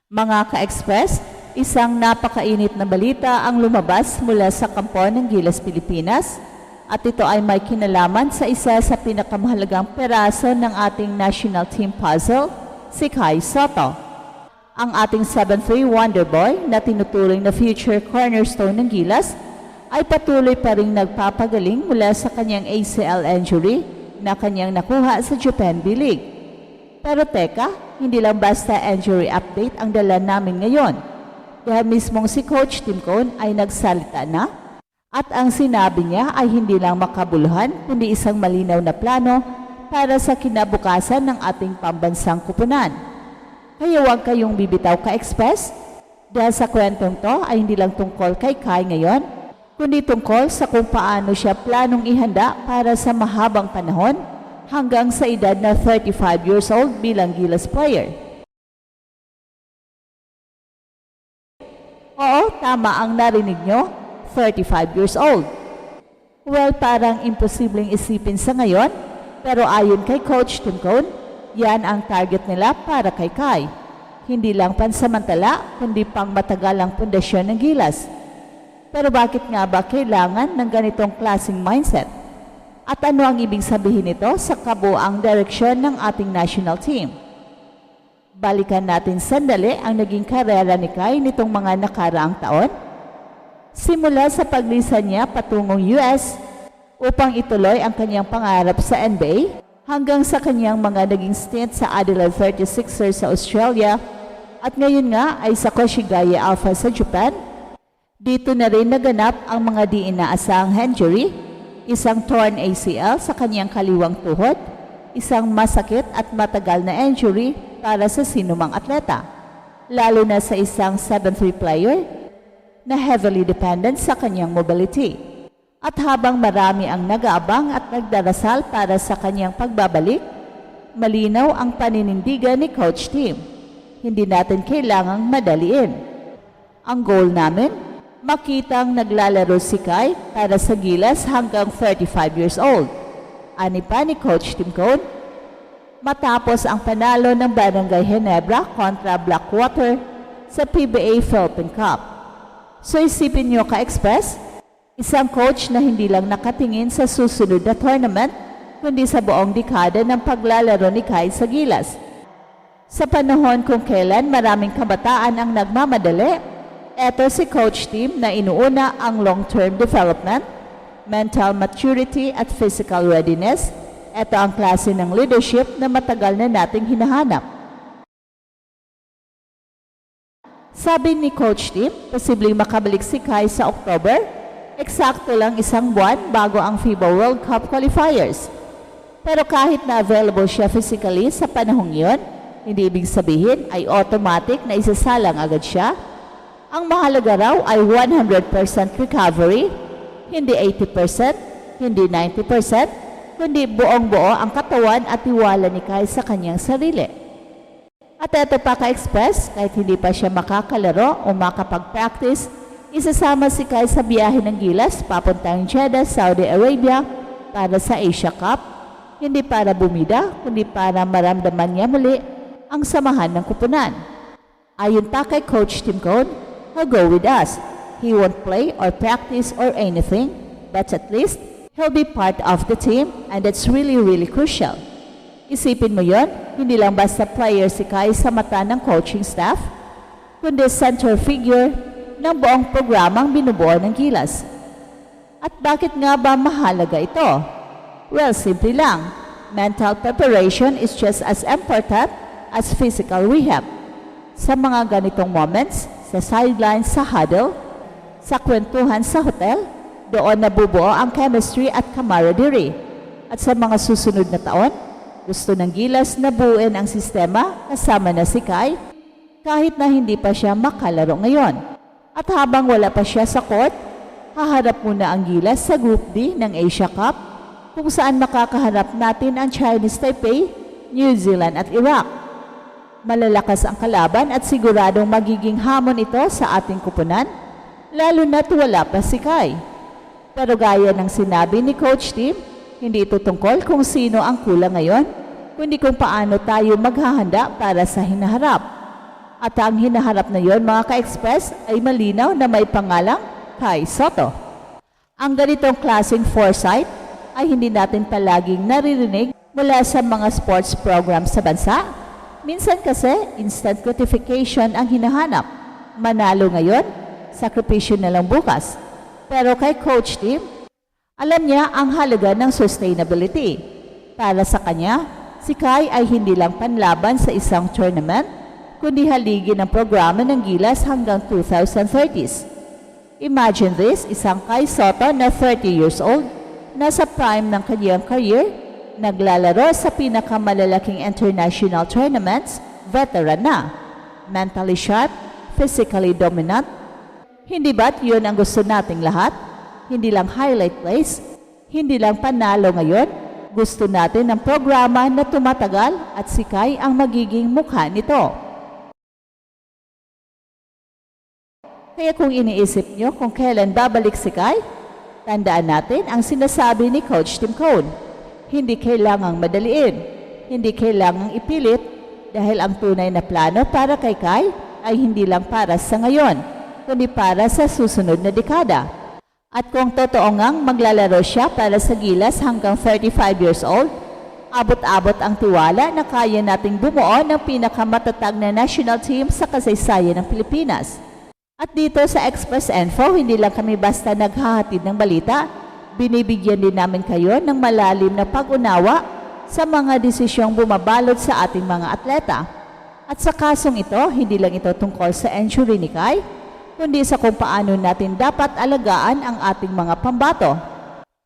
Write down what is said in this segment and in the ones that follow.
Mga ka-express, isang napakainit na balita ang lumabas mula sa kampo ng Gilas, Pilipinas at ito ay may kinalaman sa isa sa pinakamahalagang peraso ng ating national team puzzle, si Kai Sotto. Ang ating 7'3" wonder boy na tinuturing na future cornerstone ng Gilas ay patuloy pa ring nagpapagaling mula sa kanyang ACL injury na kanyang nakuha sa Japan B-League. Pero teka, hindi lang basta injury update ang dala namin ngayon. Dahil mismong si Coach Tim Cone ay nagsalita na at ang sinabi niya ay hindi lang makabuluhan kundi isang malinaw na plano para sa kinabukasan ng ating pambansang kupunan. Kaya huwag kayong bibitaw ka-express dahil sa kwentong to ay hindi lang tungkol kay Kai ngayon kundi tungkol sa kung paano siya planong ihanda para sa mahabang panahon hanggang sa edad na 35 years old bilang Gilas player. Oo, tama ang narinig nyo, 35 years old. Well, parang imposibleng isipin sa ngayon, pero ayon kay Coach Tim Cone, yan ang target nila para kay Kai. Hindi lang pansamantala, kundi pang matagalang pundasyon ng Gilas. Pero bakit nga ba kailangan ng ganitong klaseng mindset? At ano ang ibig sabihin nito sa kabuang direksyon ng ating national team? Balikan natin sandali ang naging karera ni Kai nitong mga nakaraang taon. Simula sa paglisan niya patungong US upang ituloy ang kanyang pangarap sa NBA hanggang sa kanyang mga naging stint sa Adelaide 36ers sa Australia at ngayon nga ay sa Koshigaya Alpha sa Japan. Dito na rin naganap ang mga di inaasahang injury, isang torn ACL sa kanyang kaliwang tuhod, isang masakit at matagal na injury para sa sinumang atleta, lalo na sa isang 7'3" player na heavily dependent sa kanyang mobility. At habang marami ang nag-aabang at nagdarasal para sa kanyang pagbabalik, malinaw ang paninindigan ni Coach Tim. Hindi natin kailangang madaliin. Ang goal namin, makitang naglalaro si Kai para sa Gilas hanggang 35 years old. Ani pa ni Coach Tim Cone, matapos ang panalo ng Barangay Ginebra kontra Blackwater sa PBA Philippine Cup. So isipin nyo ka-express, isang coach na hindi lang nakatingin sa susunod na tournament, kundi sa buong dekada ng paglalaro ni Kai sa Gilas. Sa panahon kung kailan maraming kabataan ang nagmamadali, eto si Coach Tim na inuuna ang long-term development, mental maturity at physical readiness. Ito ang klase ng leadership na matagal na nating hinahanap. Sabi ni Coach Tim, posibleng makabalik si Kai sa October, eksakto lang isang buwan bago ang FIBA World Cup qualifiers. Pero kahit na available siya physically sa panahong iyon, hindi ibig sabihin ay automatic na isasalang agad siya. Ang mahalaga raw ay 100% recovery, hindi 80%, hindi 90%, kundi buong-buo ang katawan at tiwala ni Kai sa kanyang sarili. At ito pa ka-express, kahit hindi pa siya makakalaro o makapag-practice, isasama si Kai sa biyahe ng Gilas papuntang Jeddah, Saudi Arabia para sa Asia Cup, hindi para bumida, kundi para maramdaman niya muli ang samahan ng kupunan. Ayon pa kay Coach Tim Cone, he'll go with us. He won't play or practice or anything, but at least he'll be part of the team and that's really crucial. Isipin mo yon, hindi lang basta player si Kai sa mata ng coaching staff, kundi center figure ng buong programang binubuo ng Gilas. At bakit nga ba mahalaga ito? Well, simple lang. Mental preparation is just as important as physical rehab. Sa mga ganitong moments, sa sidelines, sa huddle, sa kwentuhan sa hotel, doon nabubuo ang chemistry at camaraderie. At sa mga susunod na taon, gusto ng Gilas na buuin ang sistema kasama na si Kai kahit na hindi pa siya makalaro ngayon. At habang wala pa siya sa court, haharap muna ang Gilas sa Group D ng Asia Cup kung saan makakaharap natin ang Chinese Taipei, New Zealand at Iraq. Malalakas ang kalaban at siguradong magiging hamon ito sa ating kupunan, lalo na't wala pa si Kai. Pero gaya ng sinabi ni Coach Tim, hindi ito tungkol kung sino ang kulang ngayon, kundi kung paano tayo maghahanda para sa hinaharap. At ang hinaharap na yon mga ka-express ay malinaw na may pangalang Kai Sotto. Ang ganitong klaseng foresight ay hindi natin palaging naririnig mula sa mga sports program sa bansa. Minsan kasi instant gratification ang hinahanap. Manalo ngayon, sakripisyo na lang bukas. Pero kay Coach Tim, alam niya ang halaga ng sustainability. Para sa kanya, si Kai ay hindi lang panlaban sa isang tournament, kundi haligi ng programa ng Gilas hanggang 2030s. Imagine this, isang Kai Sotto na 30 years old, nasa prime ng kanyang career, naglalaro sa pinakamalalaking international tournaments, veteran na, mentally sharp, physically dominant. Hindi ba't yun ang gusto nating lahat? Hindi lang highlight plays, hindi lang panalo ngayon, gusto natin ng programa na tumatagal at si Kai ang magiging mukha nito. Kaya kung iniisip nyo kung kailan babalik si Kai, tandaan natin ang sinasabi ni Coach Tim Cone. Hindi kailangang madaliin, hindi kailangang ipilit dahil ang tunay na plano para kay Kai ay hindi lang para sa ngayon, kundi para sa susunod na dekada. At kung totoo ngang maglalaro siya para sa Gilas hanggang 35 years old, abot-abot ang tiwala na kaya nating bumuo ng pinakamatatag na national team sa kasaysayan ng Pilipinas. At dito sa Express Info, hindi lang kami basta naghahatid ng balita, binibigyan din namin kayo ng malalim na pag-unawa sa mga desisyong bumabalot sa ating mga atleta. At sa kasong ito, hindi lang ito tungkol sa injury ni Kai, kundi sa kung paano natin dapat alagaan ang ating mga pambato.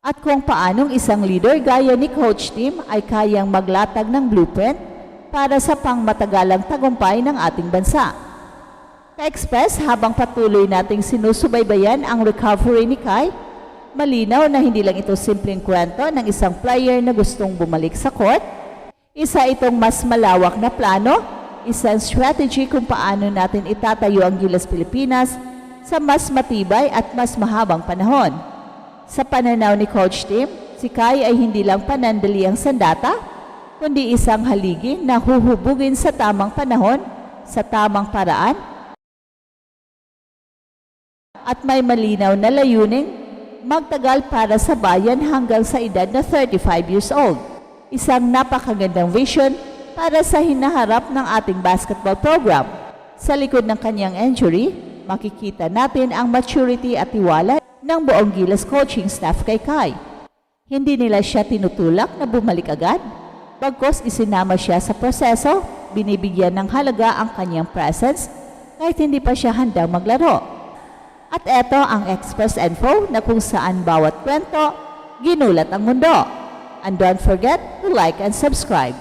At kung paanong isang leader gaya ni Coach Tim ay kayang maglatag ng blueprint para sa pangmatagalang tagumpay ng ating bansa. Ka-Express, habang patuloy nating sinusubaybayan ang recovery ni Kai, malinaw na hindi lang ito simpleng kwento ng isang player na gustong bumalik sa court. Isa itong mas malawak na plano, isang strategy kung paano natin itatayo ang Gilas Pilipinas sa mas matibay at mas mahabang panahon. Sa pananaw ni Coach Tim, si Kai ay hindi lang panandaliang sandata, kundi isang haligi na huhubugin sa tamang panahon, sa tamang paraan, at may malinaw na layuning magtagal para sa bayan hanggang sa edad na 35 years old. Isang napakagandang vision para sa hinaharap ng ating basketball program. Sa likod ng kanyang injury, makikita natin ang maturity at tiwala ng buong Gilas coaching staff kay Kai. Hindi nila siya tinutulak na bumalik agad, bagkus isinama siya sa proseso, binibigyan ng halaga ang kanyang presence kahit hindi pa siya handang maglaro. At eto ang Express Info na kung saan bawat kwento, ginulat ang mundo. And don't forget to like and subscribe.